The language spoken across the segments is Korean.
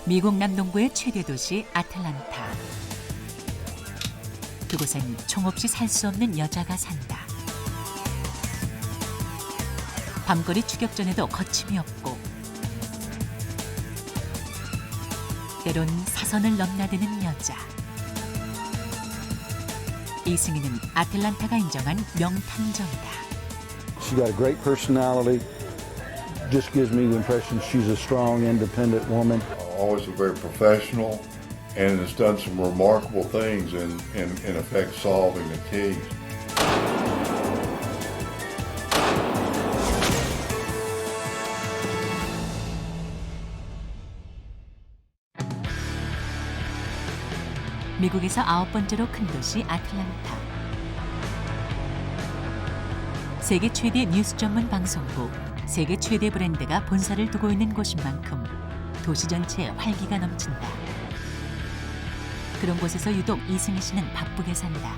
미국 남동부의 최대 도시 아틀란타. 그곳엔 총 없이 살 수 없는 여자가 산다. 밤거리 추격전에도 거침이 없고 때론 사선을 넘나드는 여자. 이승희는 아틀란타가 인정한 명탐정이다. She's got a great personality. Just gives me the impression she's a strong, independent woman. Always very professional and has done some remarkable things in effect solving the case. 미국에서 9번째로 큰 도시 아틀란타. 세계 최대 뉴스 전문 방송국, 세계 최대 브랜드가 본사를 두고 있는 곳인 만큼 도시 전체에 활기가 넘친다. 그런 곳에서 유독 이승희 씨는 바쁘게 산다.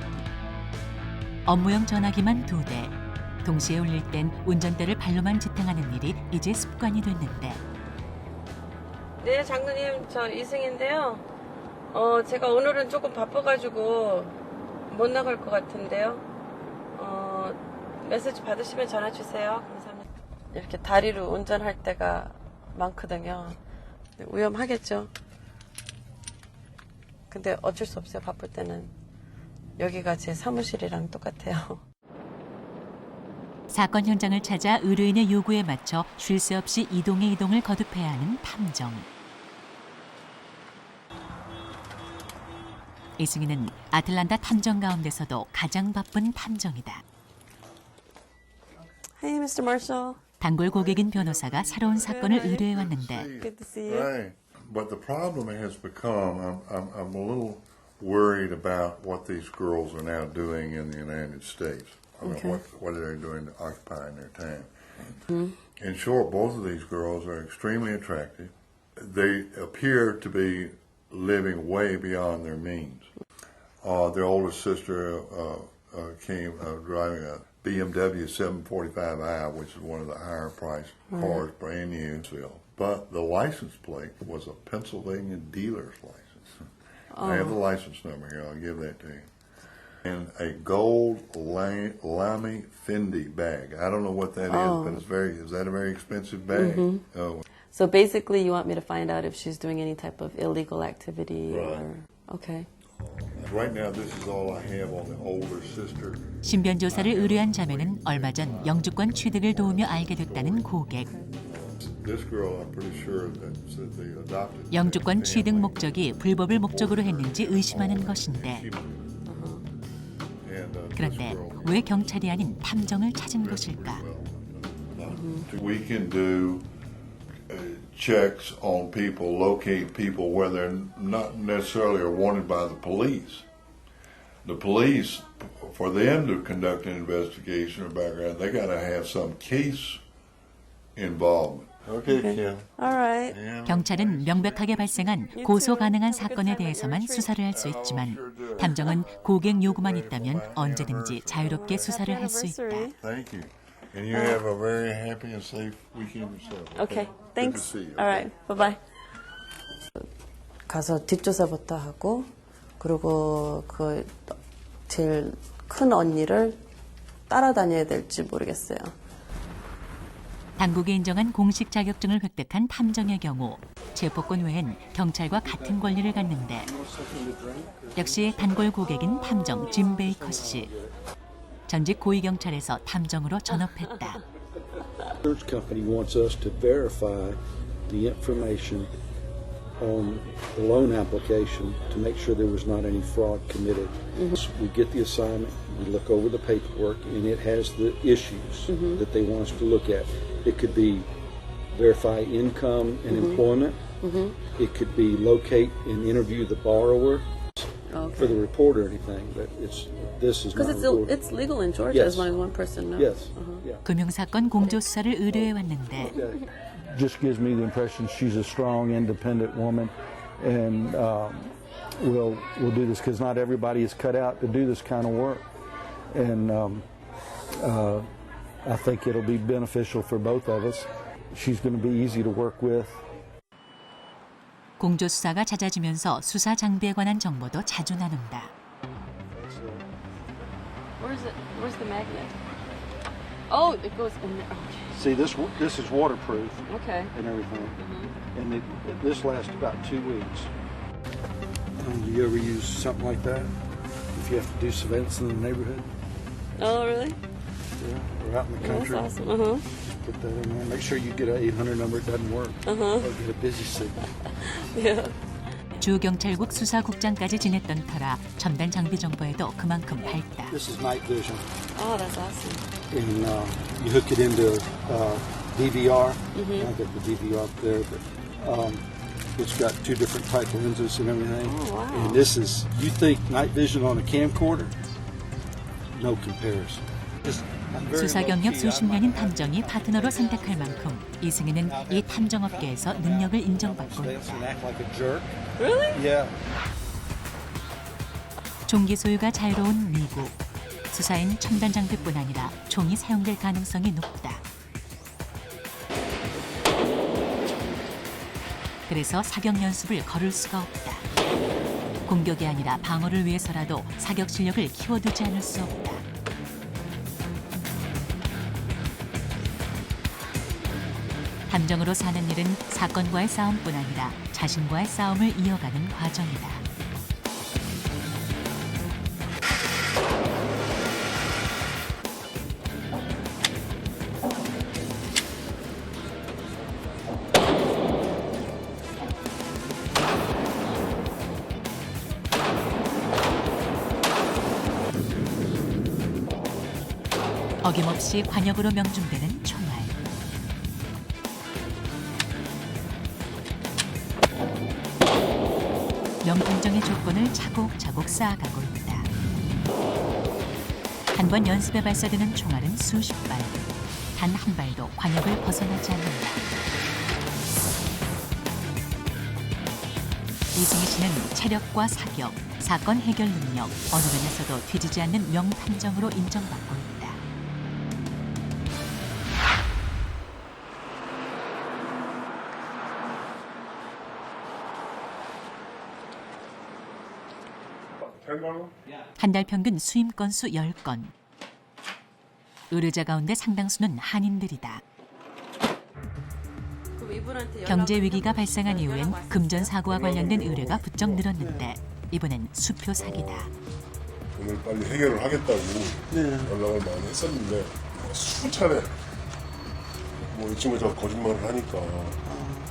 업무용 전화기만 2대, 동시에 울릴 땐 운전대를 발로만 지탱하는 일이 이제 습관이 됐는데. 네, 장로님, 저 이승인데요. 제가 오늘은 조금 바빠가지고 못 나갈 것 같은데요. 메시지 받으시면 전화 주세요. 감사합니다. 이렇게 다리로 운전할 때가 많거든요. 위험하겠죠. 근데 어쩔 수 없어요. 바쁠 때는. 여기가 제 사무실이랑 똑같아요. 사건 현장을 찾아 의뢰인의 요구에 맞춰 쉴 새 없이 이동을 거듭해야 하는 탐정. 이승희는 아틀란타 탐정 가운데서도 가장 바쁜 탐정이다. Hey, Mr. Marshall. 단골 고객인 변호사가 새로운 사건을 의뢰해 왔는데 Good to see you. Right. But the problem has become, I'm a little worried about what these girls are now doing in the United States. I mean, Okay. what they're doing to occupying their time. In short, both of these girls are extremely attractive. They appear to be living way beyond their means. Their older sister came driving a BMW 745i, which is one of the higher priced cars, brand new. But the license plate was a Pennsylvania dealer's license. I have the license number here. I'll give that to you. And a gold Lamy Fendi bag. I don't know what that is, but is that a very expensive bag? Oh. So basically you want me to find out if she's doing any type of illegal activity or... Okay. Right now, this is all I have on the older sister. 신변 조사를 의뢰한 자매는 얼마 전 영주권 취득을 도우며 알게 됐다는 고객. This girl, I'm pretty sure that they adopted. 영주권 취득 목적이 불법을 목적으로 했는지 의심하는 것인데 그런데 왜 경찰이 아닌 탐정을 찾은 것일까? We can do checks on people, locate people where they're not necessarily are wanted by the police. The police, for them to conduct an investigation or background, they got to have some case involvement. Okay, Kim. All right. 경찰은 명백하게 발생한 고소 가능한 사건에 대해서만 수사를 할 수 있지만 탐정은 고객 요구만 있다면 언제든지 자유롭게 수사를 할 수 있다. Thank you. And you have a very happy and safe weekend yourself. Okay. Good Thanks. to see you. All right. Bye-bye. 가서 뒷조사부터 하고 그리고 그 제일 큰 언니를 따라다녀야 될지 모르겠어요. 당국이 인정한 공식 자격증을 획득한 탐정의 경우 체포권 외엔 경찰과 같은 권리를 갖는데 역시 단골 고객인 탐정 짐 베이커 씨. 전직 고위경찰에서 탐정으로 전업했다. The insurance company wants us to verify the information on the loan application to make sure there was not any fraud committed. We get the assignment, we look over the paperwork, and it has the issues that they want us to look at. It could be verify income and employment. It could be locate and interview the borrower for the report or anything. But this is not Because it's legal in Georgia as long as one person knows. Yes. Yeah. 금융사건 공조 수사를 의뢰해 왔는데 Just gives me the impression she's a strong, independent woman, and we'll do this because not everybody is cut out to do this kind of work, and I think it'll be beneficial for both of us. She's going to be easy to work with. 공조 수사가 잦아지면서 수사 장비에 관한 정보도 자주 나눈다. Where's the magnet? Oh, it goes in there. See, this is waterproof Okay. and everything, and this lasts about 2 weeks. Do you ever use something like that if you have to do surveillance in the neighborhood? Oh, really? Yeah, or out in the That's country? awesome. Just put that in there. Make sure you get an 800 number. It doesn't work. Or get a busy signal. Yeah. 주 경찰국 수사국장까지 지냈던 터라 첨단 장비 정보에도 그만큼 밝다. This is night vision, Oh, that's awesome. and you hook it into DVR. I've got the DVR up there, but it's got 2 different type lenses and everything. Oh, wow. And this is, you think night vision on a camcorder? No comparison. 수사 경력 수십 년인 탐정이 파트너로 선택할 만큼 이승희는 이 탐정업계에서 능력을 인정받고 있다. Really? Yeah. 총기 소유가 자유로운 미국. 수사엔 첨단 장비뿐 아니라 총이 사용될 가능성이 높다. 그래서 사격 연습을 거를 수가 없다. 공격이 아니라 방어를 위해서라도 사격 실력을 키워두지 않을 수 없다. 탐정으로 사는 일은 사건과의 싸움뿐 아니라 자신과의 싸움을 이어가는 과정이다. 어김없이 관역으로 명중되는 총알. 명탐정의 조건을 차곡차곡 쌓아가고 있다. 한 번 연습에 발사되는 총알은 수십 발, 단 한 발도 관역을 벗어나지 않는다. 이승희 씨는 체력과 사격, 사건 해결 능력, 어느 면에서도 뒤지지 않는 명탐정으로 인정받고 있다. 한 달 평균 수임 건수 10건. 의뢰자 가운데 상당수는 한인들이다. 그럼 이분한테 경제 위기가 발생한 이후엔 금전 사고와 관련된 의뢰가 부쩍 늘었는데 이번엔 수표 사기다. 돈을 빨리 해결을 하겠다고 연락을 많이 했었는데 수차례 뭐 이쯤에서 거짓말을 하니까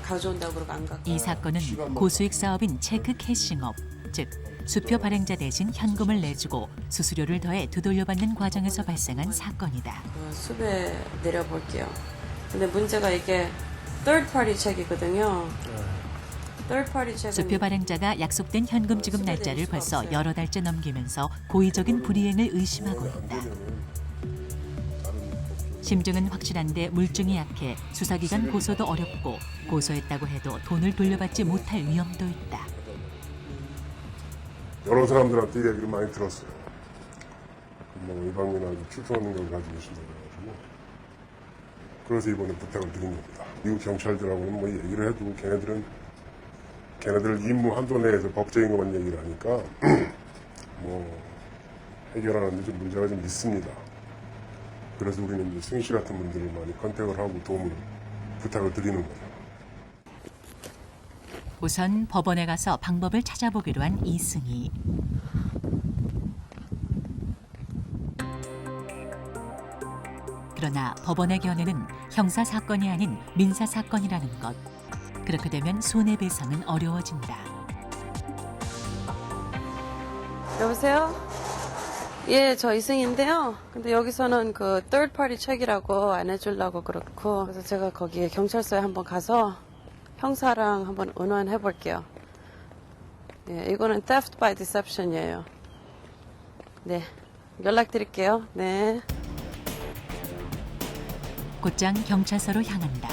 가져온다고 그러고 안 갖고. 이 사건은 고수익 사업인 체크 캐싱업, 즉 수표 발행자 대신 현금을 내주고 수수료를 더해 되돌려받는 과정에서 발생한 사건이다. 수배 내려볼게요. 근데 문제가 이게 third party 책이거든요. third party 책은 수표 발행자가 약속된 현금 지급 날짜를 벌써 여러 달째 넘기면서 고의적인 불이행을 의심하고 있다. 심증은 확실한데 물증이 약해 수사기관 고소도 어렵고 고소했다고 해도 돈을 돌려받지 못할 위험도 있다. 여러 사람들한테 얘기를 많이 들었어요. 뭐 이방민 아주 출중한 능력을 가지고 계신다고 해가지고 그래서 이번에 부탁을 드린 겁니다. 미국 경찰들하고는 뭐 얘기를 해도 걔네들 임무 한도 내에서 법적인 것만 얘기를 하니까 뭐 해결하는데 좀 문제가 좀 있습니다. 그래서 우리는 이제 승희 씨 같은 분들을 많이 컨택을 하고 도움을 부탁을 드리는 거죠. 우선 법원에 가서 방법을 찾아보기로 한 이승희. 그러나 법원의 견해는 형사 사건이 아닌 민사 사건이라는 것. 그렇게 되면 손해배상은 어려워진다. 여보세요? 예, 저 이승인데요. 근데 여기서는 그 third party 책이라고 안 해주려고 그렇고 그래서 제가 거기에 경찰서에 한번 가서 형사랑 한번 의논해 볼게요. 예, 이거는 theft by deception이에요. 네, 연락드릴게요. 네. 곧장 경찰서로 향한다.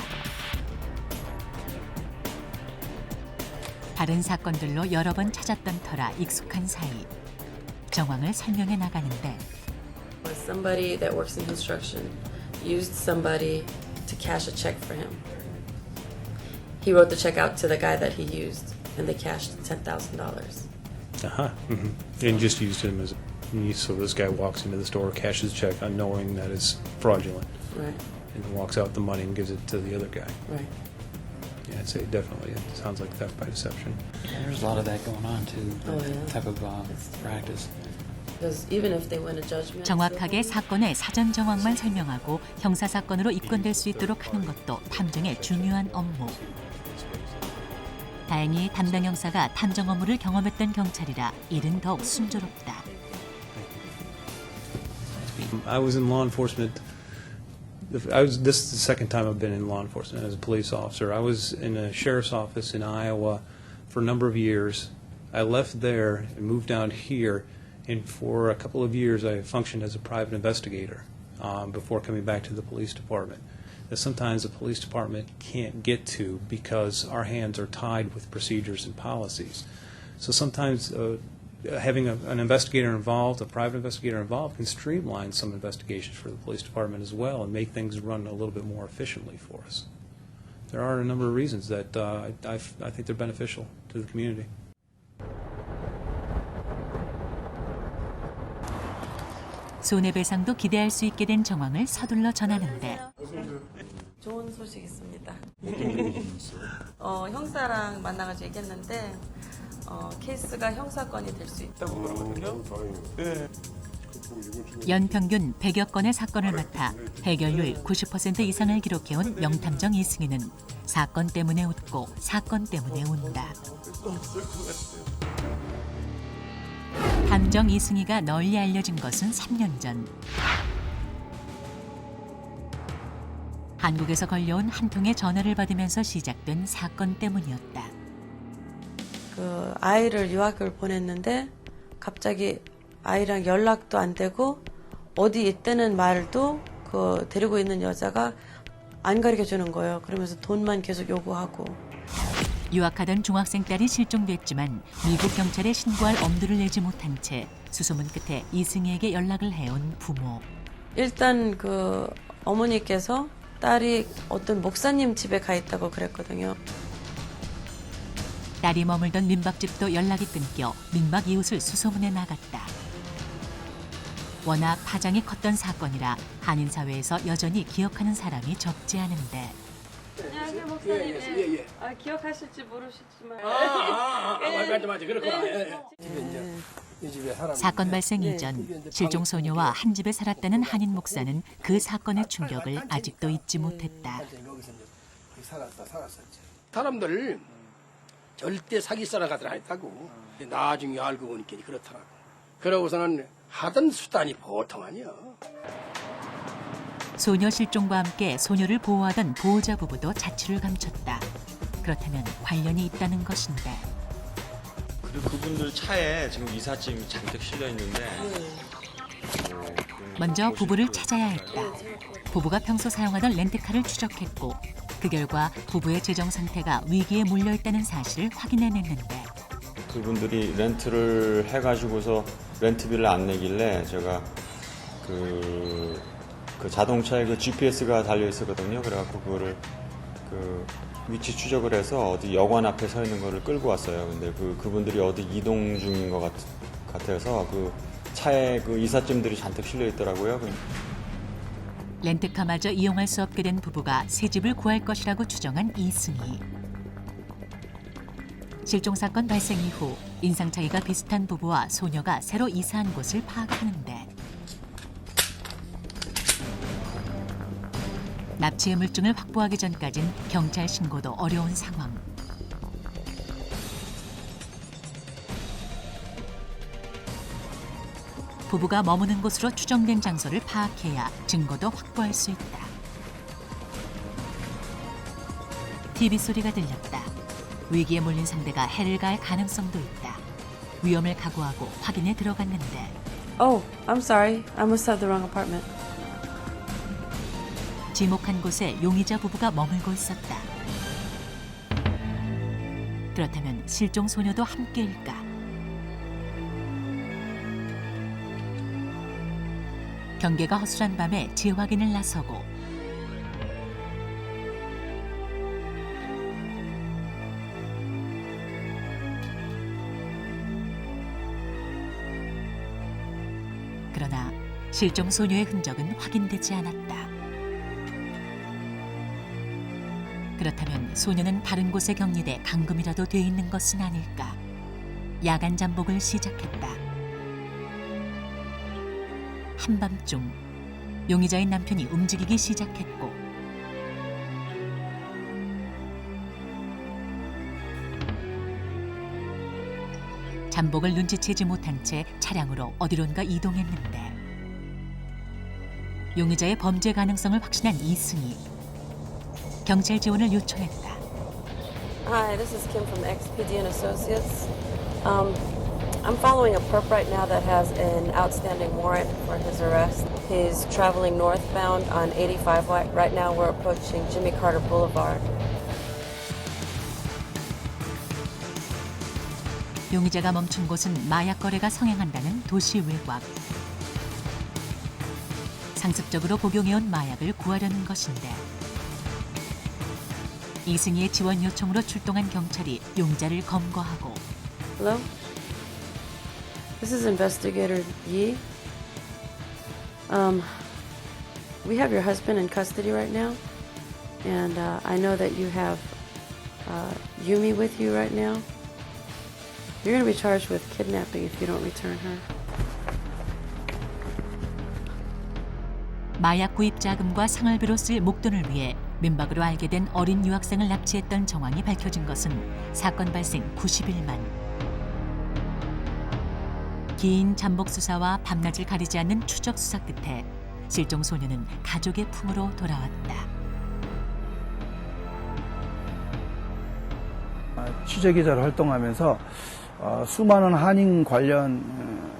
다른 사건들로 여러 번 찾았던 터라 익숙한 사이. 정황을 설명해 나가는데 Somebody that works in construction used somebody to cash a check for him. He wrote the check out to the guy that he used. and they cashed $10,000. Uh-huh. And just used him as so this guy walks into the store, cashes the check, knowing that it's fraudulent, Right, and walks out with the money and gives it to the other guy. right. Yeah, I'd say definitely. It sounds like theft by deception. Yeah, there's a lot of that going on too. Oh, That yeah. type of practice. Because even if they win a judgment, 정확하게 사건의 사전 정황만 설명하고 형사 사건으로 입건될 수 있도록 하는 것도 탐정의 중요한 업무. 다행히 담당 형사가 탐정 업무를 경험했던 경찰이라 일은 더욱 순조롭다. I was in law enforcement. This is the second time I've been in law enforcement as a police officer. I was in a sheriff's office in Iowa for a number of years. I left there and moved down here, and for a couple of years I functioned as a private investigator before coming back to the police department. That sometimes the police department can't get to because our hands are tied with procedures and policies. So sometimes having an investigator involved, a private investigator involved, can streamline some investigations for the police department as well and make things run a little bit more efficiently for us. There are a number of reasons that I think they're beneficial to the community. 손해배상도 기대할 수 있게 된 정황을 서둘러 전하는데 좋은 소식 있습니다. 형사랑 만나가지고 얘기했는데 케이스가 형사건이 될 수 있다고 그러거든요. 연평균 100여 건의 사건을 맡아 해결률 90% 이상을 기록해온 명탐정 이승희는 사건 때문에 웃고 사건 때문에 운다. 탐정 이승희가 널리 알려진 것은 3년 전. 한국에서 걸려온 한 통의 전화를 받으면서 시작된 사건 때문이었다. 그 아이를 유학을 보냈는데 갑자기 아이랑 연락도 안 되고 어디 있다는 말도 그 데리고 있는 여자가 안 가르쳐 주는 거예요. 그러면서 돈만 계속 요구하고. 유학하던 중학생 딸이 실종됐지만 미국 경찰에 신고할 엄두를 내지 못한 채 수소문 끝에 이승희에게 연락을 해온 부모. 일단 그 어머니께서 딸이 어떤 목사님 집에 가 있다고 그랬거든요. 딸이 머물던 민박집도 연락이 끊겨 민박 이웃을 수소문해 나갔다. 워낙 파장이 컸던 사건이라 한인사회에서 여전히 기억하는 사람이 적지 않은데 안녕하세요 목사님. 기억하실지 모르시지만. 맞아. 그렇구나. 사건 발생 이전 실종 소녀와 한 집에 살았다는 한인 목사는 그 사건의 충격을 아직도 잊지 못했다. 사람들 절대 사기 사람가들 아니다고. 나중에 알고 보니까 그렇더라고. 그러고서는 하던 수단이 보통 아니야. 소녀 실종과 함께 소녀를 보호하던 보호자 부부도 자취를 감췄다. 그렇다면 관련이 있다는 것인데. 그리고 그분들 차에 지금 이삿짐이 잔뜩 실려 있는데 먼저 부부를 찾아야 했다. 부부가 평소 사용하던 렌트카를 추적했고 그 결과 부부의 재정 상태가 위기에 몰려 있다는 사실을 확인해냈는데 그분들이 렌트를 해가지고서 렌트비를 안 내길래 제가 그 자동차에 그 GPS가 달려 있었거든요. 그래갖고 그거를 그 위치 추적을 해서 어디 여관 앞에 서 있는 거를 끌고 왔어요. 근데 그분들이 어디 이동 중인 것 같아서 그 차에 그 이삿짐들이 잔뜩 실려 있더라고요. 렌트카마저 이용할 수 없게 된 부부가 새 집을 구할 것이라고 추정한 이승희. 실종 사건 발생 이후 인상착의가 비슷한 부부와 소녀가 새로 이사한 곳을 파악하는데 납치의 물증을 확보하기 전까진 경찰 신고도 어려운 상황. 부부가 머무는 곳으로 추정된 장소를 파악해야 증거도 확보할 수 있다. TV 소리가 들렸다. 위기에 몰린 상대가 해를 가할 가능성도 있다. 위험을 각오하고 확인에 들어갔는데 Oh, I'm sorry. I must have the wrong apartment. 지목한 곳에 용의자 부부가 머물고 있었다. 그렇다면 실종 소녀도 함께일까? 경계가 허술한 밤에 재확인을 나서고 실종 소녀의 흔적은 확인되지 않았다. 그렇다면 소녀는 다른 곳에 격리돼 감금이라도 돼 있는 것은 아닐까? 야간 잠복을 시작했다. 한밤중 용의자인 남편이 움직이기 시작했고 잠복을 눈치채지 못한 채 차량으로 어디론가 이동했는데 용의자의 범죄 가능성을 확신한 이승희. 경찰 지원을 요청했다. Hi, this is Kim from XPD and Associates. I'm following a perp right now that has an outstanding warrant for his arrest. He's traveling northbound on 85. Right now we're approaching Jimmy Carter Boulevard. 용의자가 멈춘 곳은 마약 거래가 성행한다는 도시 외곽. 상습적으로 복용해온 마약을 구하려는 것인데 이승희의 지원 요청으로 출동한 경찰이 용의자를 검거하고 Hello? This is Investigator Yi. We have your husband in custody right now, and I know that you have Yumi with you right now. You're going to be charged with kidnapping if you don't return her. 마약 구입 자금과 생활비로 쓸 목돈을 위해 민박으로 알게 된 어린 유학생을 납치했던 정황이 밝혀진 것은 사건 발생 90일 만. 긴 잠복 수사와 밤낮을 가리지 않는 추적 수사 끝에 실종 소녀는 가족의 품으로 돌아왔다. 취재기자로 활동하면서 수많은 한인 관련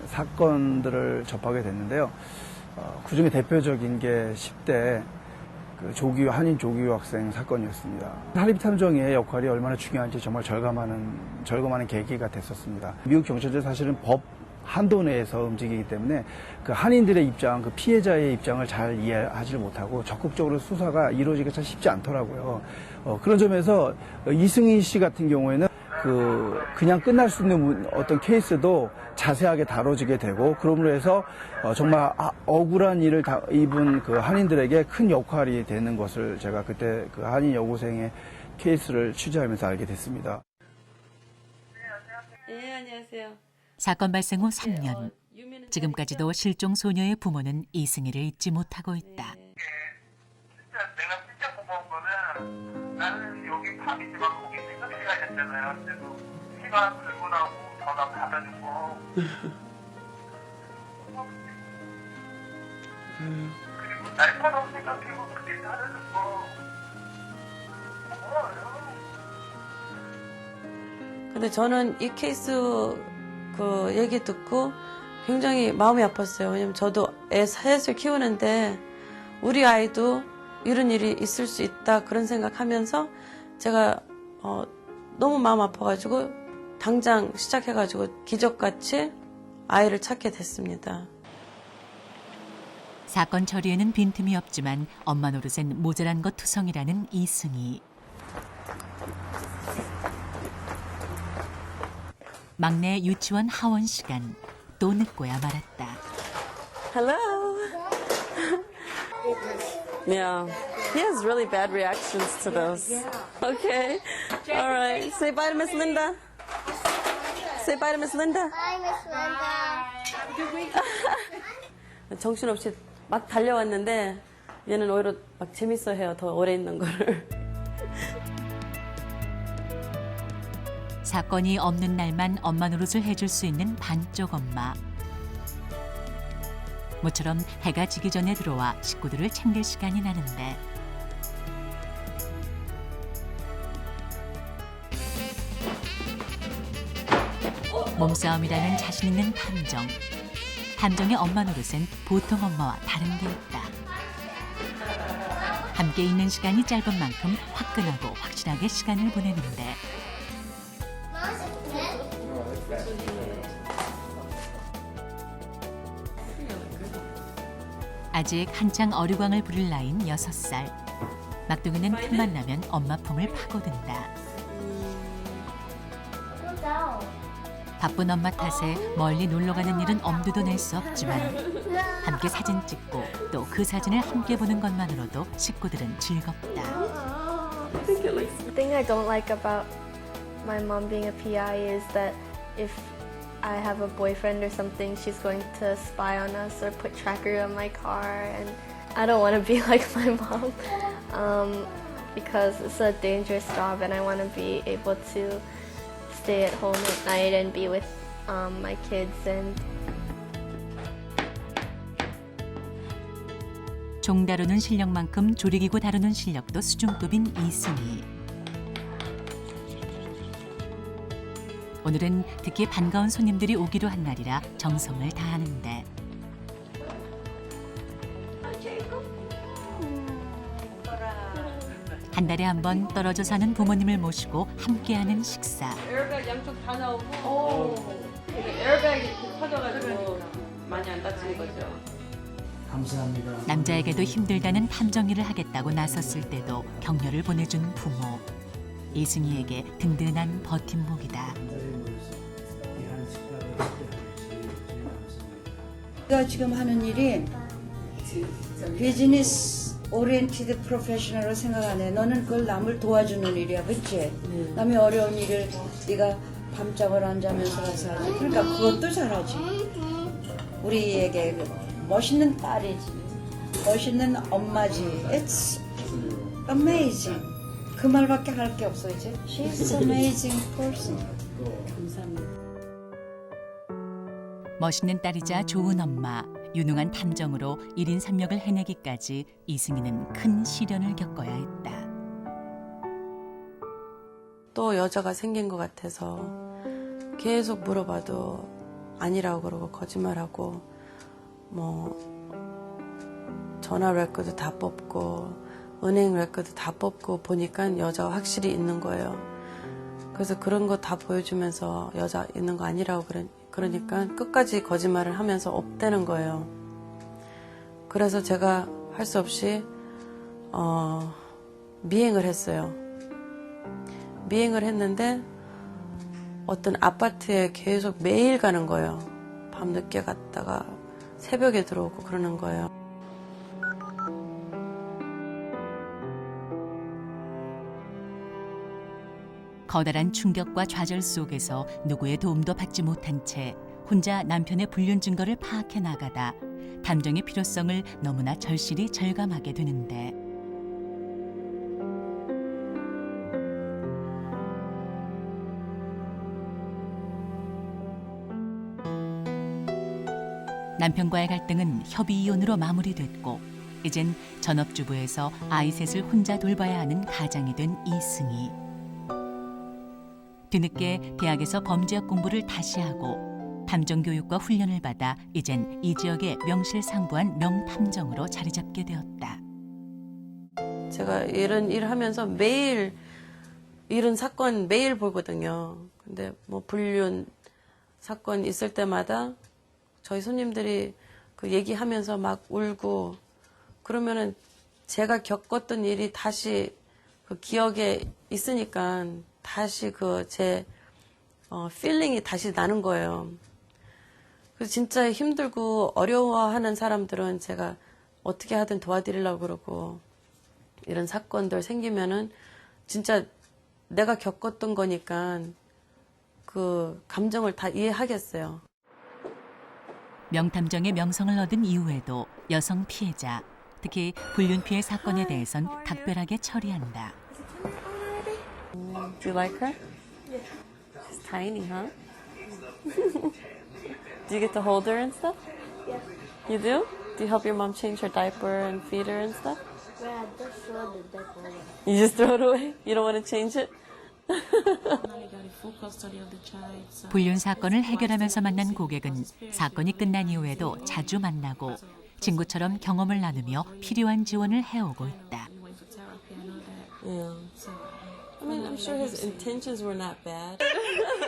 사건들을 접하게 됐는데요. 그중에 대표적인 게 10대 한인 조기 유학생 사건이었습니다. 사립탐정의 역할이 얼마나 중요한지 정말 절감하는 계기가 됐었습니다. 미국 경찰들 사실은 법 한도 내에서 움직이기 때문에 그 한인들의 입장, 그 피해자의 입장을 잘 이해하지 못하고 적극적으로 수사가 이루어지기가 참 쉽지 않더라고요. 그런 점에서 이승희 씨 같은 경우에는 그냥 끝날 수 있는 어떤 케이스도 자세하게 다뤄지게 되고 그러므로 해서 정말 억울한 일을 입은 그 한인들에게 큰 역할이 되는 것을 제가 그때 그 한인 여고생의 케이스를 취재하면서 알게 됐습니다. 네, 안녕하세요. 사건 발생 후 3년. 지금까지도 실종 소녀의 부모는 이승희를 잊지 못하고 있다. 내가 진짜 고마운 거는 나는 여기 밤이지만 거기 생각 시간이었잖아요. 근데도 시간 들고 나고 전화 받아주고 그리고 날 거라고 생각하고 그렇게 잘해준 거 고마워요. 근데 저는 이 케이스 그 얘기 듣고 굉장히 마음이 아팠어요. 왜냐면 저도 애 셋을 키우는데 우리 아이도 이런 일이 있을 수 있다 그런 생각하면서 제가 너무 마음 아파가지고 당장 시작해가지고 기적같이 아이를 찾게 됐습니다. 사건 처리에는 빈틈이 없지만 엄마 노릇엔 모자란 것 투성이라는 이승희. 막내 유치원 하원 시간 또 늦고야 말았다. Hello. Yeah. He has really bad reactions to those. Okay. All right. Say bye to Miss Linda. Say bye to Miss Linda. Bye, Miss Linda. Have a good week. 정신없이 막 달려왔는데 얘는 오히려 막 재밌어해요. 더 오래 있는 거를. 사건이 없는 날만 엄마 노릇을 해줄 수 있는 반쪽 엄마. 모처럼 해가 지기 전에 들어와 식구들을 챙길 시간이 나는데 몸싸움이라는 자신 있는 탐정. 탐정의 엄마 노릇엔 보통 엄마와 다른 게 있다. 함께 있는 시간이 짧은 만큼 화끈하고 확실하게 시간을 보내는데 아직 한창 어류광을 부릴 나이인 6살. 막둥이는 틈만 나면 엄마 품을 파고든다. 바쁜 엄마 탓에 멀리 놀러 가는 일은 엄두도 낼 수 없지만 함께 사진 찍고 또 그 사진을 함께 보는 것만으로도 식구들은 즐겁다. The thing I don't like about my mom being a PI is that if I have a boyfriend or something, she's going to spy on us or put tracker on my car, and I don't want to be like my mom because it's a dangerous job, and I want to be able to stay at home at night and be with my kids. And 종 다루는 실력만큼 조리기구 다루는 실력도 수준급인 이승희. 오늘은 특히 반가운 손님들이 오기로 한 날이라 정성을 다하는데 한 달에 한 번 떨어져 사는 부모님을 모시고 함께하는 식사. 에어백 양쪽 다 나오고 에어백이 터져가지고 많이 안 다치는 거죠. 감사합니다. 남자에게도 힘들다는 탐정 일을 하겠다고 나섰을 때도 격려를 보내준 부모. 이승희에게 든든한 버팀목이다. 내가 지금 하는 일이 비즈니스 오리엔티드 프로페셔널로 생각 안 해. 너는 그걸 남을 도와주는 일이야, 그치? 남의 어려운 일을 네가 밤잠을 안 자면서 가서 하지. 그러니까 그것도 잘하지. 우리에게 멋있는 딸이지. 멋있는 엄마지. It's amazing. 그 말밖에 할 게 없어, 이제. She's an amazing person. 감사합니다. 멋있는 딸이자 좋은 엄마, 유능한 탐정으로 1인 3역을 해내기까지 이승희는 큰 시련을 겪어야 했다. 또 여자가 생긴 것 같아서 계속 물어봐도 아니라고 그러고 거짓말하고 뭐 전화 레코드 다 뽑고 은행 레코드 다 뽑고 보니까 여자가 확실히 있는 거예요. 그래서 그런 거 다 보여주면서 여자 있는 거 아니라고 그러니까 끝까지 거짓말을 하면서 없대는 거예요. 그래서 제가 할 수 없이 미행을 했어요. 미행을 했는데 어떤 아파트에 계속 매일 가는 거예요. 밤늦게 갔다가 새벽에 들어오고 그러는 거예요. 커다란 충격과 좌절 속에서 누구의 도움도 받지 못한 채 혼자 남편의 불륜 증거를 파악해 나가다 탐정의 필요성을 너무나 절실히 절감하게 되는데 남편과의 갈등은 협의 이혼으로 마무리됐고 이젠 전업주부에서 아이 셋을 혼자 돌봐야 하는 가장이 된 이승희. 뒤늦게 대학에서 범죄학 공부를 다시 하고 탐정 교육과 훈련을 받아 이젠 이 지역의 명실상부한 명탐정으로 자리 잡게 되었다. 제가 이런 일을 하면서 매일 이런 사건 매일 보거든요. 근데 뭐 불륜 사건 있을 때마다 저희 손님들이 그 얘기하면서 막 울고 그러면은 제가 겪었던 일이 다시 그 기억에 있으니까 다시 그 제 필링이 다시 나는 거예요. 그래서 진짜 힘들고 어려워하는 사람들은 제가 어떻게 하든 도와드리려고 그러고 이런 사건들 생기면은 진짜 내가 겪었던 거니까 그 감정을 다 이해하겠어요. 명탐정의 명성을 얻은 이후에도 여성 피해자, 특히 불륜 피해 사건에 대해선 각별하게 처리한다. Do you like her? Yeah. She's tiny, huh? Do you get to hold her and stuff? yeah, You do? Do you help your mom change her diaper and feed her and stuff? yeah, just throw the diaper away. You just throw it away? You don't want to change it? 불륜 사건을 해결하면서 만난 고객은 사건이 끝난 이후에도 자주 만나고 친구처럼 경험을 나누며 필요한 지원을 해오고 있다. Yeah. I mean, I'm sure his intentions were not bad.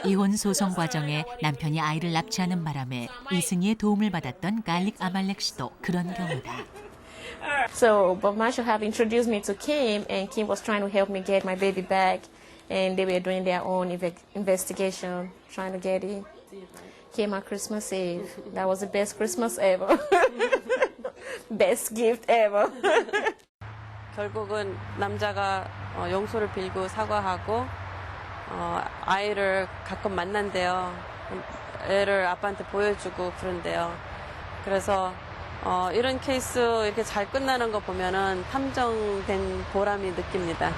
이혼 소송 과정에 남편이 아이를 납치하는 바람에 이승희의 도움을 받았던 갈릭 아말렉 씨도 그런 경우다. So Bob Marshall have introduced me to Kim, and Kim was trying to help me get my baby back, and they were doing their own investigation, trying to get it. Came on Christmas Eve. That was the best Christmas ever. best gift ever. 결국은 남자가 용서를 빌고 사과하고 아이를 가끔 만난대요. 애를 아빠한테 보여주고 그런데요. 그래서 이런 케이스 이렇게 잘 끝나는 거 보면은 탐정된 보람이 느낍니다.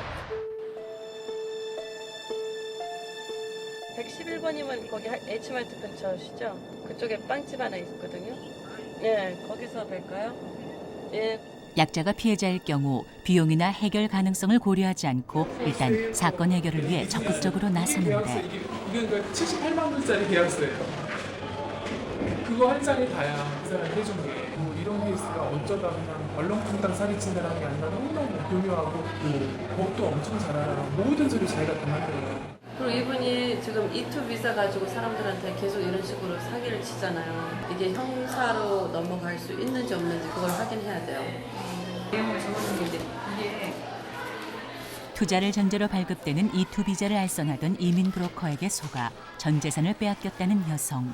111번이면 거기 H마트 근처시죠? 그쪽에 빵집 하나 있거든요. 예, 거기서 뵐까요? 예. 약자가 피해자일 경우 비용이나 해결 가능성을 고려하지 않고 일단 사건 해결을 위해 적극적으로 나서는데 이건 78만 원짜리 계약서예요. 그거 한 장에 다야 그 사람이 해준 게. 뭐 이런 케이스가 어쩌다 그냥 얼렁뚱땅 사기친다는 게 아니라 너무너무 교묘하고 법도 엄청 잘 알아. 모든 소리 자기가 다 만들어요. 그리고 이분이 지금 E2 비자 가지고 사람들한테 계속 이런 식으로 사기를 치잖아요. 이게 형사로 넘어갈 수 있는지 없는지 그걸 확인해야 돼요. 투자를 전제로 발급되는 E2 비자를 알선하던 이민 브로커에게 속아 전 재산을 빼앗겼다는 여성.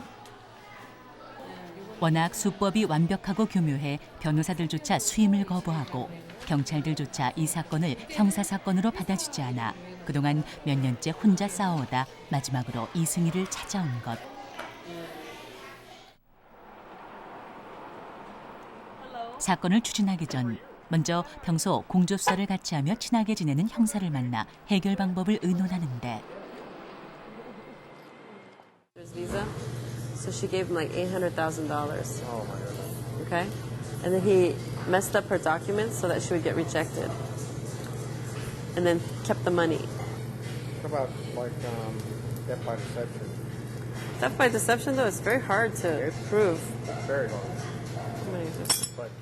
워낙 수법이 완벽하고 교묘해 변호사들조차 수임을 거부하고 경찰들조차 이 사건을 형사사건으로 받아주지 않아 그동안 몇 년째 혼자 싸워오다 마지막으로 이승희를 찾아온 것. 사건을 추진하기 전 먼저 평소 공조수사를 같이 하며 친하게 지내는 형사를 만나 해결 방법을 의논하는데 Visa. So she gave him like $800,000. Oh my goodness. Okay? And then he messed up her documents so that she would get rejected. And then kept the money. What about like death by deception? Theft by deception, though, it's very hard to prove. Very hard.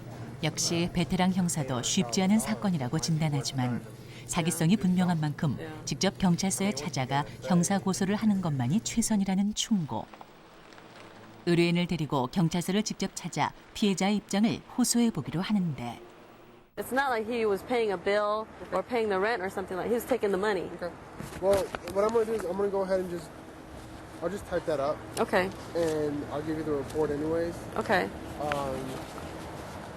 역시 베테랑 형사도 쉽지 않은 사건이라고 진단하지만 사기성이 분명한 만큼 직접 경찰서에 찾아가 형사 고소를 하는 것만이 최선이라는 충고. 의뢰인을 데리고 경찰서를 직접 찾아 피해자의 입장을 호소해 보기로 하는데 It's not like he was paying a bill or paying the rent or something like he was taking the money. Okay. Well, what I'm going to do is I'm going to go ahead and I'll just type that up. Okay. And I'll give you the report anyways. Okay.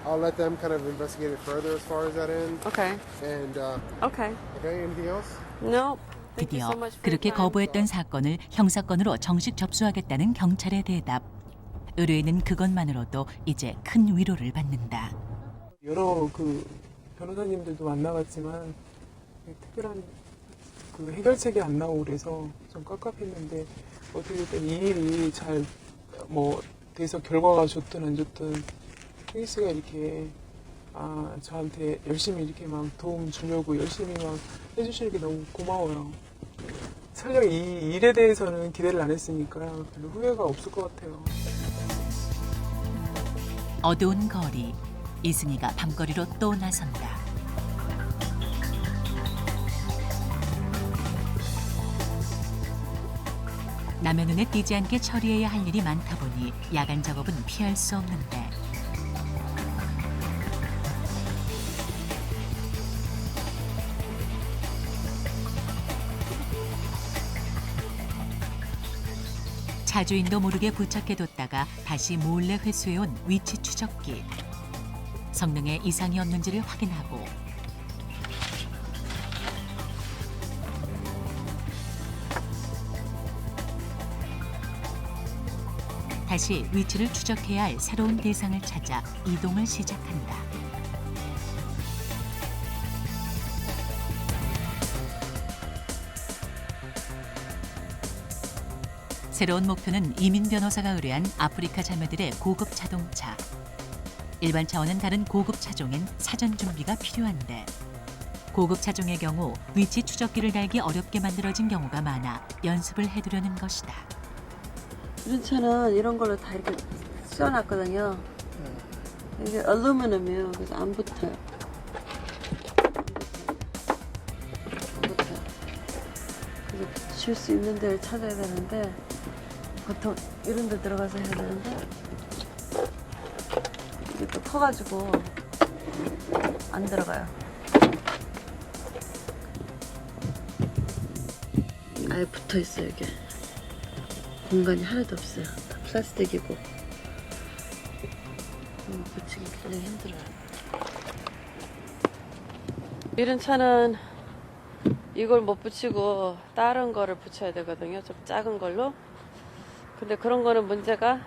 I'll let them kind of investigate it further as far as that end. Okay. And Okay. okay, anything else? Nope. 드디어 그렇게 거부했던 사건을 형사건으로 정식 접수하겠다는 경찰의 대답. 의뢰인은 그것만으로도 이제 큰 위로를 받는다. 여러 그 변호사님들도 만나봤지만 특별한 그 해결책이 안 나오고 그래서 좀 깝깝했는데 어떻게 됐든 이 일이 잘 뭐 돼서 결과가 좋든 안 좋든 승희 씨가 이렇게 저한테 열심히 이렇게 막 도움 주려고 열심히 막 해주시는 게 너무 고마워요. 설령 이 일에 대해서는 기대를 안 했으니까 별로 후회가 없을 것 같아요. 어두운 거리, 이승희가 밤거리로 또 나선다. 남의 눈에 띄지 않게 처리해야 할 일이 많다 보니 야간 작업은 피할 수 없는데 차주인도 모르게 부착해뒀다가 다시 몰래 회수해온 위치 추적기. 성능에 이상이 없는지를 확인하고 다시 위치를 추적해야 할 새로운 대상을 찾아 이동을 시작한다. 새로운 목표는 이민 변호사가 의뢰한 아프리카 자매들의 고급 자동차. 일반 차와는 다른 고급 차종엔 사전 준비가 필요한데 고급 차종의 경우 위치 추적기를 달기 어렵게 만들어진 경우가 많아 연습을 해두려는 것이다. 이런 차는 이런 걸로 다 이렇게 씌워놨거든요. 이게 알루미늄이에요. 그래서 안 붙어요. 그래서 붙일 수 있는 데를 찾아야 되는데 보통 이런 데 들어가서 해야 되는데 이게 또 커가지고 안 들어가요. 아예 붙어 있어요, 이게. 공간이 하나도 없어요. 다 플라스틱이고. 붙이기 굉장히 힘들어요. 이런 차는 이걸 못 붙이고 다른 거를 붙여야 되거든요. 좀 작은 걸로. 근데 그런 거는 문제가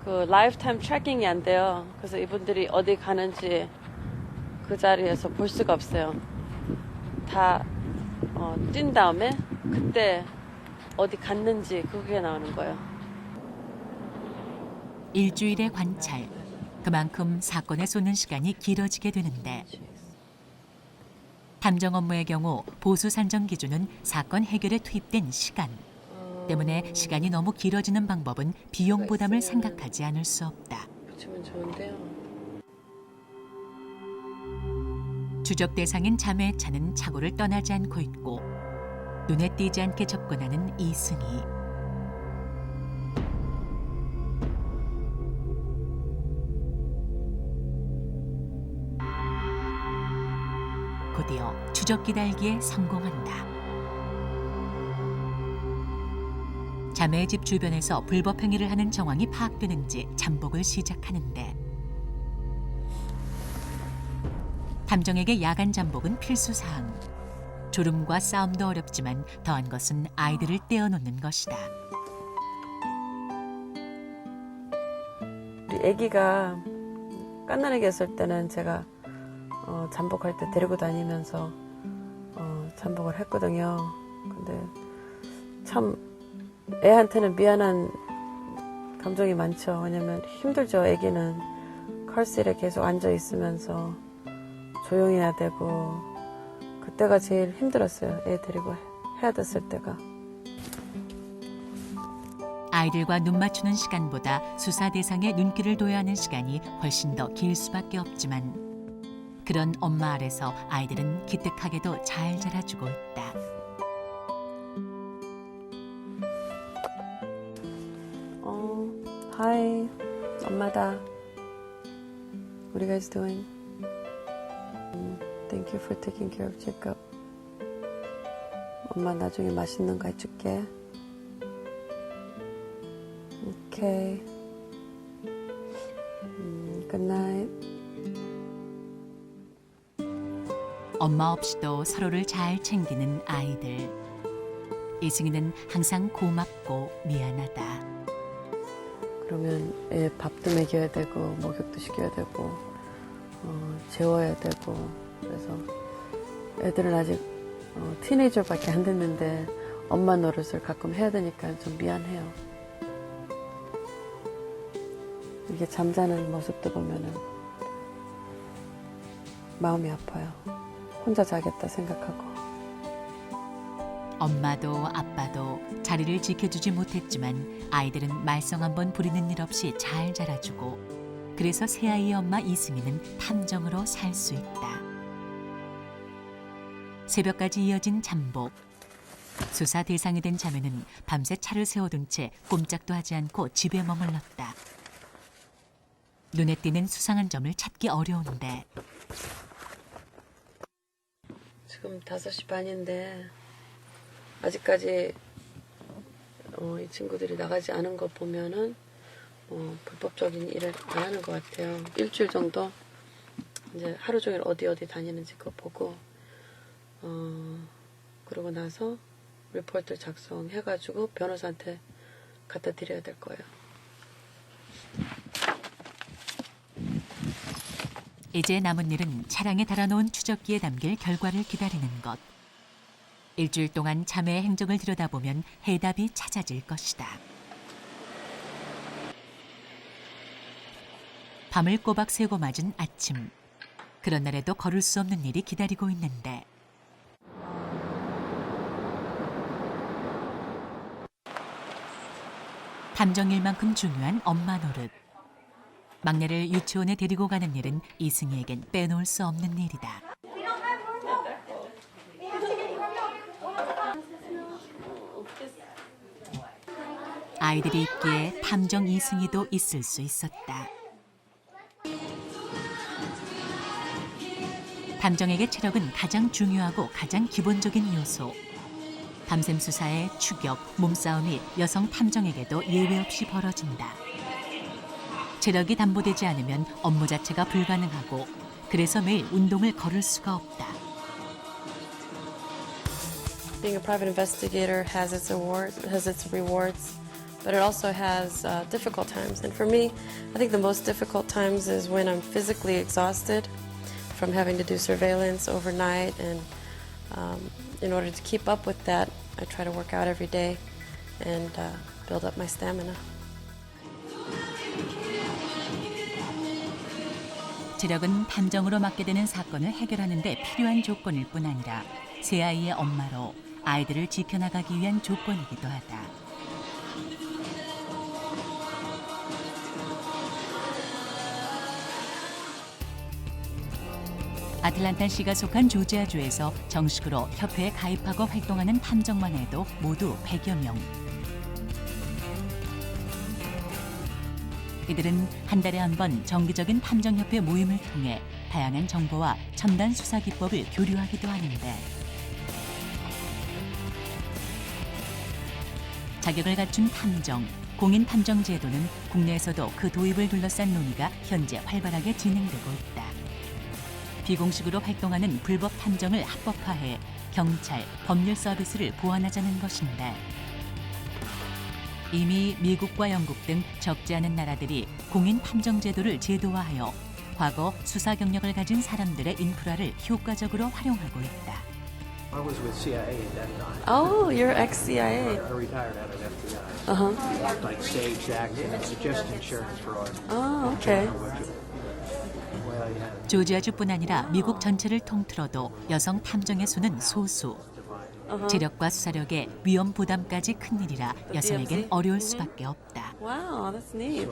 그 라이프타임 트래킹이 안 돼요. 그래서 이분들이 어디 가는지 그 자리에서 볼 수가 없어요. 다 뛴 다음에 그때 어디 갔는지 그게 나오는 거예요. 일주일의 관찰. 그만큼 사건에 쏟는 시간이 길어지게 되는데 탐정 업무의 경우 보수 산정 기준은 사건 해결에 투입된 시간. 때문에 시간이 너무 길어지는 방법은 비용 부담을 생각하지 않을 수 없다. 붙이면 좋은데요. 추적 대상인 자매의 차는 차고를 떠나지 않고 있고 눈에 띄지 않게 접근하는 이승희. 곧이어 추적기 달기에 성공한다. 자매의 집 주변에서 불법 행위를 하는 정황이 파악되는지 잠복을 시작하는데 탐정에게 야간 잠복은 필수사항. 졸음과 싸움도 어렵지만 더한 것은 아이들을 떼어놓는 것이다. 우리 아기가 깐난애기 했을 때는 제가 잠복할 때 데리고 다니면서 잠복을 했거든요. 근데 참 애한테는 미안한 감정이 많죠. 왜냐면 힘들죠. 아기는 컬실에 계속 앉아 있으면서 조용해야 되고 그때가 제일 힘들었어요. 애 데리고 해야 됐을 때가. 아이들과 눈 맞추는 시간보다 수사 대상에 눈길을 둬야 하는 시간이 훨씬 더 길 수밖에 없지만 그런 엄마 아래서 아이들은 기특하게도 잘 자라주고 있다. Hi, 엄마다. What are you guys doing? Thank you for taking care of Jacob. 엄마 나중에 맛있는 거 해줄게. Okay. Good night. 엄마 없이도 서로를 잘 챙기는 아이들. 이승희는 항상 고맙고 미안하다. 그러면 애 밥도 먹여야 되고 목욕도 시켜야 되고 재워야 되고 그래서 애들은 아직 티네이저밖에 안 됐는데 엄마 노릇을 가끔 해야 되니까 좀 미안해요. 이게 잠자는 모습도 보면은 마음이 아파요. 혼자 자겠다 생각하고. 엄마도 아빠도 자리를 지켜주지 못했지만 아이들은 말썽 한번 부리는 일 없이 잘 자라주고 그래서 새아이의 엄마 이승희는 탐정으로 살 수 있다. 새벽까지 이어진 잠복. 수사 대상이 된 자매는 밤새 차를 세워둔 채 꼼짝도 하지 않고 집에 머물렀다. 눈에 띄는 수상한 점을 찾기 어려운데 지금 5시 반인데 아직까지 이 친구들이 나가지 않은 거 보면은 불법적인 일을 안 하는 것 같아요. 일주일 정도 이제 하루 종일 어디 다니는지 그거 보고 그러고 나서 리포트 작성해가지고 변호사한테 갖다 드려야 될 거예요. 이제 남은 일은 차량에 달아놓은 추적기에 담길 결과를 기다리는 것. 일주일 동안 자매의 행적을 들여다보면 해답이 찾아질 것이다. 밤을 꼬박 새고 맞은 아침. 그런 날에도 걸을 수 없는 일이 기다리고 있는데 탐정일만큼 중요한 엄마 노릇. 막내를 유치원에 데리고 가는 일은 이승희에겐 빼놓을 수 없는 일이다. 아이들이 있기에 탐정 이승희도 있을 수 있었다. 탐정에게 체력은 가장 중요하고 가장 기본적인 요소. 밤샘 수사의 추격, 몸싸움이 여성 탐정에게도 예외 없이 벌어진다. 체력이 담보되지 않으면 업무 자체가 불가능하고 그래서 매일 운동을 걸을 수가 없다. Being a private investigator has its rewards, but it also has difficult times. And for me, I think the most difficult times is when I'm physically exhausted from having to do surveillance overnight. And in order to keep up with that, I try to work out every day and build up my stamina. 체력은 탐정으로 맡게 되는 사건을 해결하는 데 필요한 조건일 뿐 아니라 세 아이의 엄마로 아이들을 지켜나가기 위한 조건이기도 하다. 아틀란타시가 속한 조지아주에서 정식으로 협회에 가입하고 활동하는 탐정만 해도 모두 100여 명. 이들은 한 달에 한 번 정기적인 탐정협회 모임을 통해 다양한 정보와 첨단 수사 기법을 교류하기도 하는데 자격을 갖춘 탐정, 공인 탐정 제도는 국내에서도 그 도입을 둘러싼 논의가 현재 활발하게 진행되고 있다. 비공식으로 활동하는 불법 탐정을 합법화해 경찰, 법률 서비스를 보완하자는 것인데 이미 미국과 영국 등 적지 않은 나라들이 공인 탐정 제도를 제도화하여 과거 수사 경력을 가진 사람들의 인프라를 효과적으로 활용하고 있다. I was with CIA at that time. Oh, you're ex-CIA. I retired out of FBI. Uh-huh. Like stage acting and just insurance fraud. Oh, okay. 조지아주뿐 아니라 미국 전체를 통틀어도 여성 탐정의 수는 소수. 체력과 수사력의 위험 부담까지 큰 일이라 여성에겐 어려울 수밖에 없다. Wow, that's neat.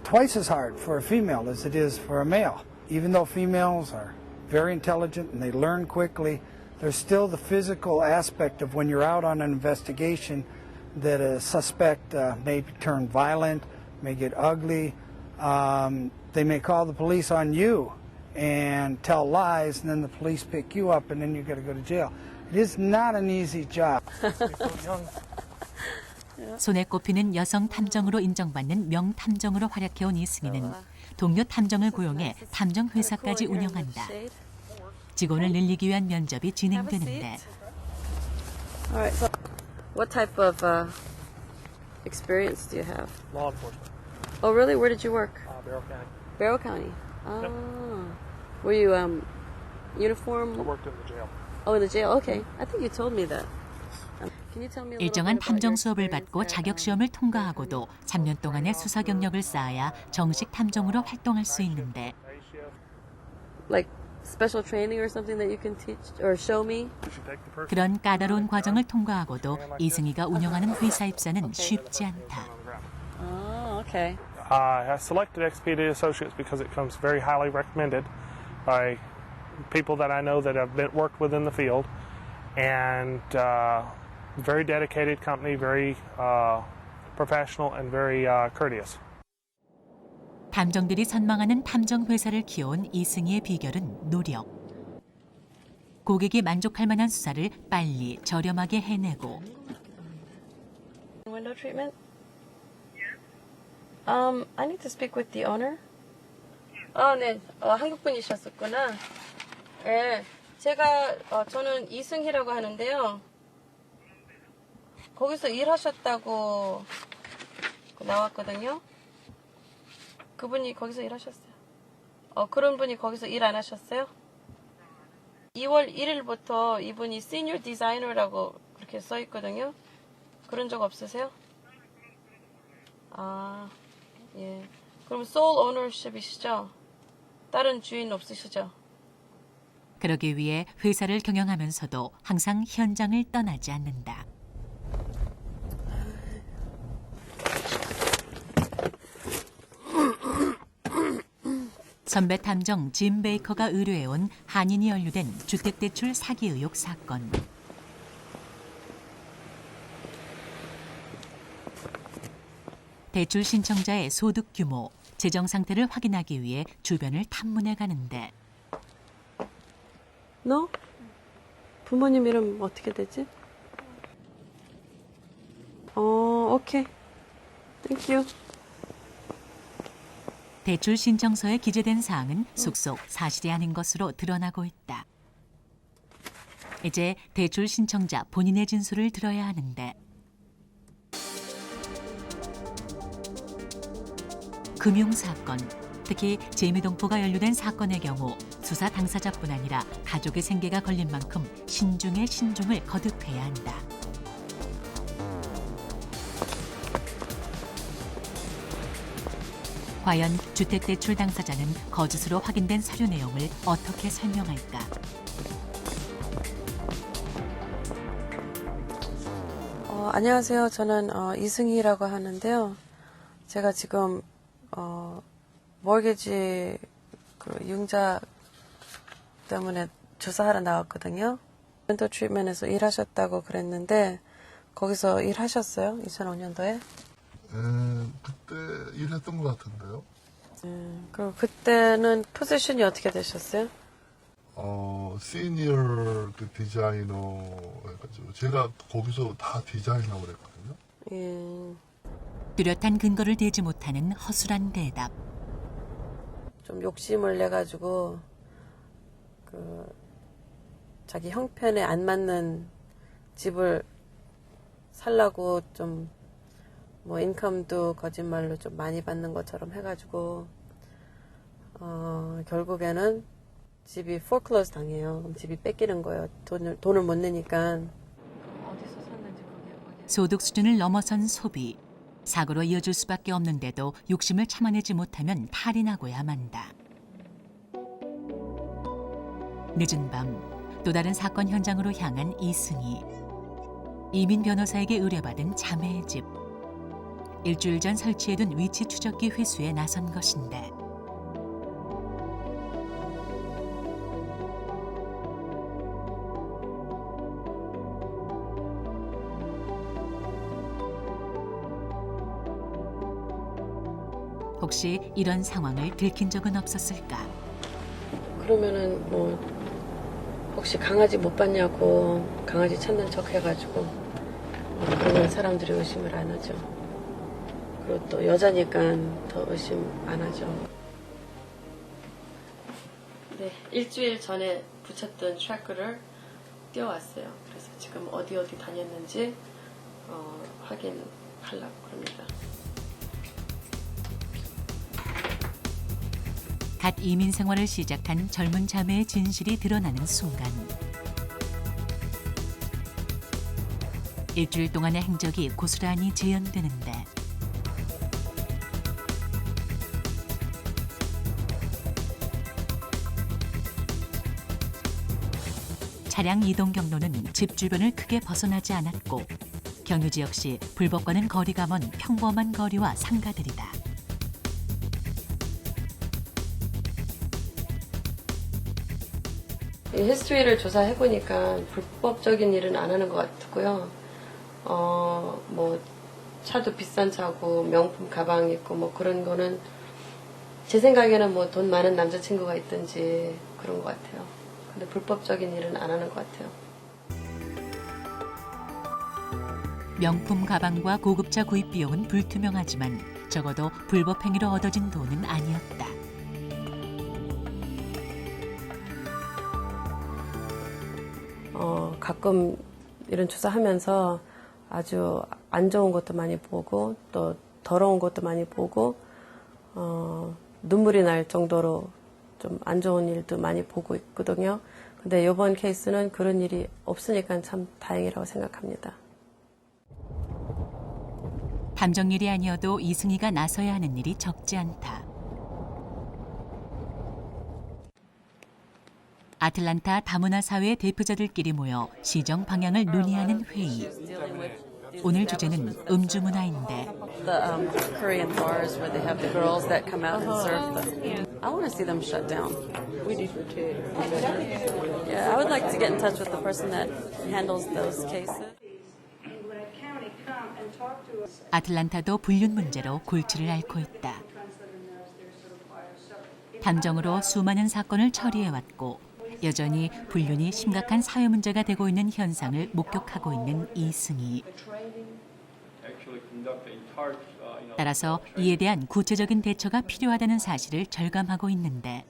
Twice as hard for a female as it is for a male. Even though females are very intelligent and they learn quickly, there's still the physical aspect of when you're out on an investigation that a suspect may turn violent, may get ugly. They may call the police on you and tell lies, and then the police pick you up, and then you got to go to jail. It is not an easy job. 손에 꼽히는 여성 탐정으로 인정받는 명탐정으로 활약해온 이승희는 동료 탐정을 고용해 탐정 회사까지 운영한다. 직원을 늘리기 위한 면접이 진행되는데 Alright, so what type of experience do you have? Law enforcement. Oh, really? Where did you work? Barrow County. Barrow County. Oh. Were you uniform? I worked in the jail. Oh, in the jail. Okay. I think you told me that. Can you tell me a little 일정한 bit about 탐정 your 수업을 experience 받고 there? 자격 시험을 통과하고도 3년 동안의 수사 경력을 쌓아야 정식 탐정으로 활동할 수 있는데 Like special training or something that you can teach or show me? 그런 까다로운 과정을 통과하고도 이승희가 운영하는 회사 입사는 쉽지 않다. Oh, okay. I selected XPD Associates because it comes very highly recommended by people that I know that have worked within the field, and very dedicated company, very professional and very courteous. 탐정들이 선망하는 탐정 회사를 키워온 이승희의 비결은 노력. 고객이 만족할 만한 수사를 빨리 저렴하게 해내고 Window treatment? I need to speak with the owner. 네. 한국 분이셨었구나. 네. 제가 저는 이승희라고 하는데요. 거기서 일하셨다고 나왔거든요. 그분이 거기서 일하셨어요. 그런 분이 거기서 일 안 하셨어요? 2월 1일부터 이분이 시니어 디자이너라고 그렇게 써 있거든요. 그런 적 없으세요? 예. 그럼 sole ownership이시죠? 다른 주인 없으시죠? 그러기 위해 회사를 경영하면서도 항상 현장을 떠나지 않는다. 선배 탐정 짐 베이커가 의뢰해온 한인이 연루된 주택대출 사기 의혹 사건. 대출 신청자의 소득 규모, 재정 상태를 확인하기 위해 주변을 탐문해 가는데 너? 부모님 이름 어떻게 되지? 오케이. Thank you. 대출 신청서에 기재된 사항은 속속 사실이 아닌 것으로 드러나고 있다. 이제 대출 신청자 본인의 진술을 들어야 하는데 금융사건, 특히 재미동포가 연루된 사건의 경우 수사 당사자뿐 아니라 가족의 생계가 걸린 만큼 신중에 신중을 거듭해야 한다. 과연 주택대출 당사자는 거짓으로 확인된 서류 내용을 어떻게 설명할까? 안녕하세요. 저는 이승희라고 하는데요. 제가 지금 모기지 융자 때문에 조사하러 나왔거든요. 멘토 트리트먼트에서 일하셨다고 그랬는데 거기서 일하셨어요? 2005년도에? 그때 일했던 것 같은데요. 그럼 그때는 포지션이 어떻게 되셨어요? 시니어 디자이너 해가지고 제가 거기서 다 디자인하고 그랬거든요. 뚜렷한 근거를 대지 못하는 허술한 대답. 좀 욕심을 내가지고 자기 형편에 안 맞는 집을 살라고 좀 뭐 인컴도 거짓말로 좀 많이 받는 것처럼 해가지고 결국에는 집이 foreclose 당해요. 그럼 집이 뺏기는 거예요. 돈을 못 내니까. 소득 수준을 넘어선 소비. 사고로 이어질 수밖에 없는데도 욕심을 참아내지 못하면 탈이 나고야 만다. 늦은 밤 또 다른 사건 현장으로 향한 이승희. 이민 변호사에게 의뢰받은 자매의 집. 일주일 전 설치해둔 위치 추적기 회수에 나선 것인데 혹시 이런 상황을 들킨 적은 없었을까? 그러면은 뭐 혹시 강아지 못 봤냐고 강아지 찾는 척 해가지고 그러면 사람들이 의심을 안 하죠. 그리고 또 여자니까 더 의심 안 하죠. 네, 일주일 전에 붙였던 트래커를 띄워왔어요. 그래서 지금 어디 다녔는지 확인하려고 합니다. 갓 이민 생활을 시작한 젊은 자매의 진실이 드러나는 순간 일주일 동안의 행적이 고스란히 재현되는데 차량 이동 경로는 집 주변을 크게 벗어나지 않았고 경유지 역시 불법과는 거리가 먼 평범한 거리와 상가들이다. 이 히스토리를 조사해보니까 불법적인 일은 안 하는 것 같고요. 뭐 차도 비싼 차고 명품 가방 있고 뭐 그런 거는 제 생각에는 뭐 돈 많은 남자친구가 있든지 그런 것 같아요. 근데 불법적인 일은 안 하는 것 같아요. 명품 가방과 고급차 구입 비용은 불투명하지만 적어도 불법 행위로 얻어진 돈은 아니었다. 가끔 이런 조사하면서 아주 안 좋은 것도 많이 보고 또 더러운 것도 많이 보고 눈물이 날 정도로 좀 안 좋은 일도 많이 보고 있거든요. 근데 이번 케이스는 그런 일이 없으니까 참 다행이라고 생각합니다. 탐정일이 아니어도 이승희가 나서야 하는 일이 적지 않다. 아틀란타 다문화 사회의 대표자들끼리 모여 시정 방향을 논의하는 회의. 오늘 주제는 음주 문화인데 The Korean bars where they have the girls that come out and serve them. I want to see them shut down. We do too. Yeah, I would like to get in touch with the person that handles those cases. 아틀란타도 불륜 문제로 골치를 앓고 있다. 탐정으로 수많은 사건을 처리해왔고 여전히 불륜이 심각한 사회 문제가 되고 있는 현상을 목격하고 있는 이승희. 따라서 이에 대한 구체적인 대처가 필요하다는 사실을 절감하고 있는데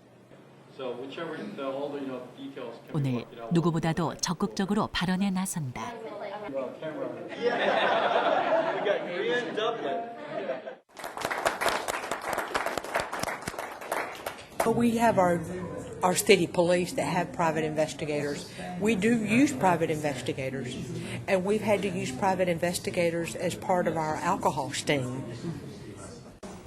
오늘 누구보다도 적극적으로 발언에 나선다. We have our city police that have private investigators. We do use private investigators, and we've had to use private investigators as part of our alcohol sting.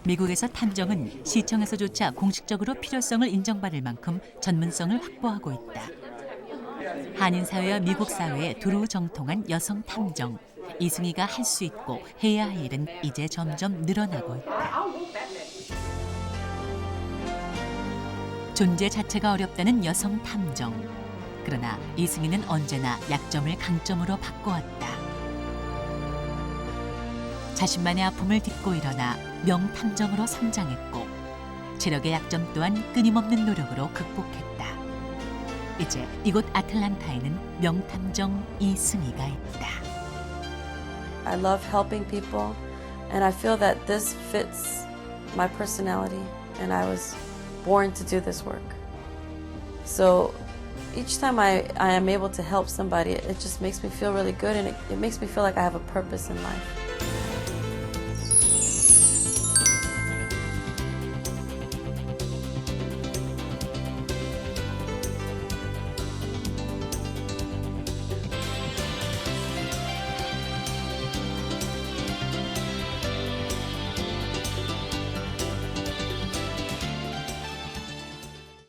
미국에서 탐정은 시청에서조차 공식적으로 필요성을 인정받을 만큼 전문성을 확보하고 있다. 한인 사회와 미국 사회에 두루 정통한 여성 탐정. 이승희가 할 수 있고 해야 할 일은 이제 점점 늘어나고 있다. 존재 자체가 어렵다는 여성 탐정. 그러나 이승희는 언제나 약점을 강점으로 바꿔왔다. 자신만의 아픔을 딛고 일어나 명탐정으로 성장했고 체력의 약점 또한 끊임없는 노력으로 극복했다. 이제 이곳 아틀란타에는 명탐정 이승희가 있다. I love helping people, and I feel that this fits my personality, and I was born to do this work. So each time I am able to help somebody, it just makes me feel really good, and it makes me feel like I have a purpose in life.